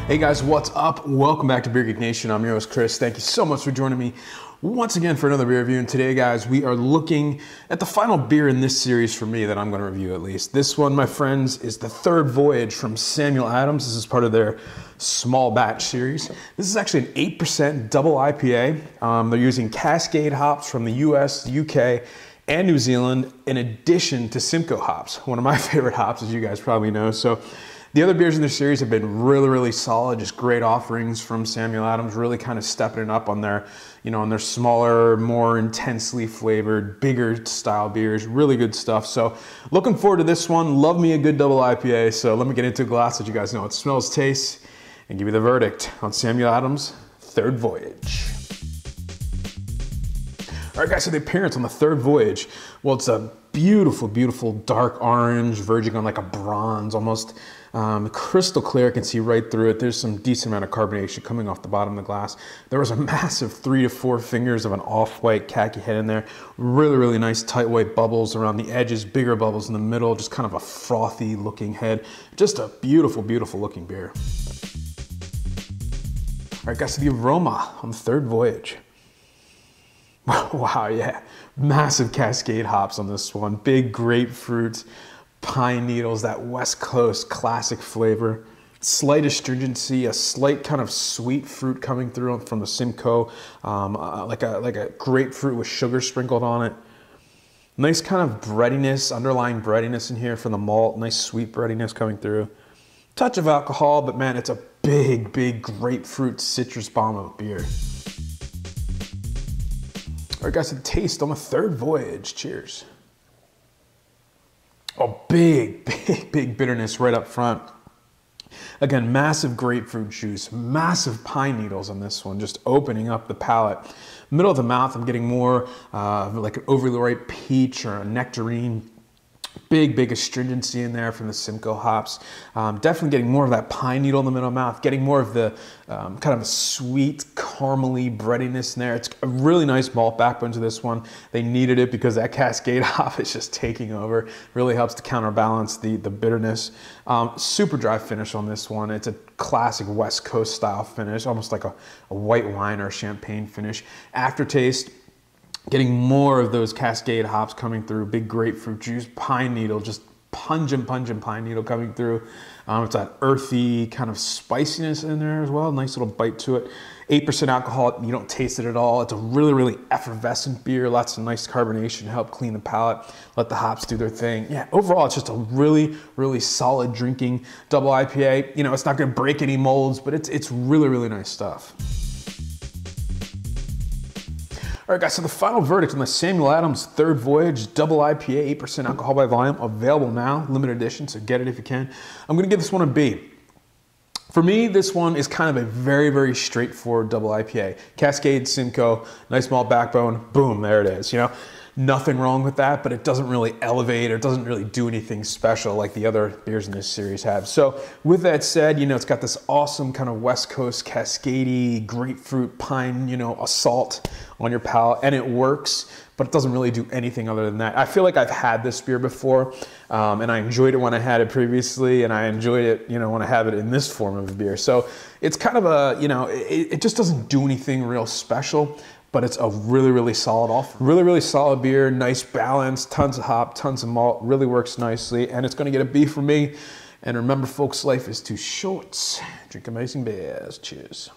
Hey guys, what's up? Welcome back to Beer Geek Nation. I'm your host, Chris. Thank you so much for joining me once again for another beer review. And today, guys, we are looking at the final beer in this series for me that I'm going to review at least. This one, my friends, is the third Voyage from Samuel Adams. This is part of their small batch series. This is actually an 8% double IPA. They're using Cascade hops from the US, the UK, and New Zealand, in addition to Simcoe hops, one of my favorite hops, as you guys probably know. So the other beers in this series have been really solid, just great offerings from Samuel Adams, really kind of stepping it up on their, on their smaller, more intensely flavored, bigger style beers, really good stuff. So looking forward to this one. Love me a good double IPA. So let me get into a glass so you guys know it smells, tastes, and give you the verdict on Samuel Adams' third Voyage. All right, guys, so the appearance on the third Voyage, well, it's a beautiful dark orange, verging on like a bronze, almost crystal clear. I can see right through it. There's some decent amount of carbonation coming off the bottom of the glass. There was a massive 3 to 4 fingers of an off-white khaki head in there. Really nice tight white bubbles around the edges, bigger bubbles in the middle, just kind of a frothy looking head. Just a beautiful looking beer. All right, guys, so the aroma on the third Voyage. Wow, yeah, massive Cascade hops on this one. Big grapefruit, pine needles, that West Coast classic flavor. Slight astringency, a slight kind of sweet fruit coming through from the Simcoe, like a grapefruit with sugar sprinkled on it. Nice kind of breadiness, underlying breadiness in here from the malt. Nice sweet breadiness coming through. Touch of alcohol, but man, it's a big grapefruit citrus bomb of a beer. All right, guys, so the taste on the third Voyage. Cheers. Oh, big bitterness right up front. Again, massive grapefruit juice, massive pine needles on this one, just opening up the palate. Middle of the mouth, I'm getting more like an overly ripe peach or a nectarine. Big astringency in there from the Simcoe hops. Definitely getting more of that pine needle in the middle of the mouth, getting more of the kind of a sweet, caramely breadiness in there. It's a really nice malt backbone to this one. They needed it because that Cascade hop is just taking over. Really helps to counterbalance the bitterness. Super dry finish on this one. It's a classic West Coast style finish, almost like a white wine or a champagne finish. Aftertaste, getting more of those Cascade hops coming through, big grapefruit juice, pine needle, just pungent pine needle coming through. It's that earthy kind of spiciness in there as well. Nice little bite to it. 8% alcohol, you don't taste it at all. It's a really effervescent beer. Lots of nice carbonation to help clean the palate, let the hops do their thing. Yeah, overall, it's just a really solid drinking double IPA. It's not gonna break any molds, but it's really nice stuff. All right, guys, so the final verdict on the Samuel Adams third Voyage double IPA, 8% alcohol by volume, available now, limited edition, so get it if you can. I'm gonna give this one a B. For me, this one is kind of a very straightforward double IPA. Cascade, Simcoe, nice malt backbone, boom, there it is, Nothing wrong with that, but it doesn't really elevate or it doesn't really do anything special like the other beers in this series have. So with that said, it's got this awesome kind of West Coast Cascade grapefruit pine, assault on your palate, and it works, but it doesn't really do anything other than that. I feel like I've had this beer before, and I enjoyed it when I had it previously, and I enjoyed it, when I have it in this form of a beer. So it's kind of a, it just doesn't do anything real special, but it's a really solid offer. Really solid beer, nice balance, tons of hop, tons of malt, really works nicely, and it's gonna get a B from me. And remember, folks, life is too short. Drink amazing beers. Cheers.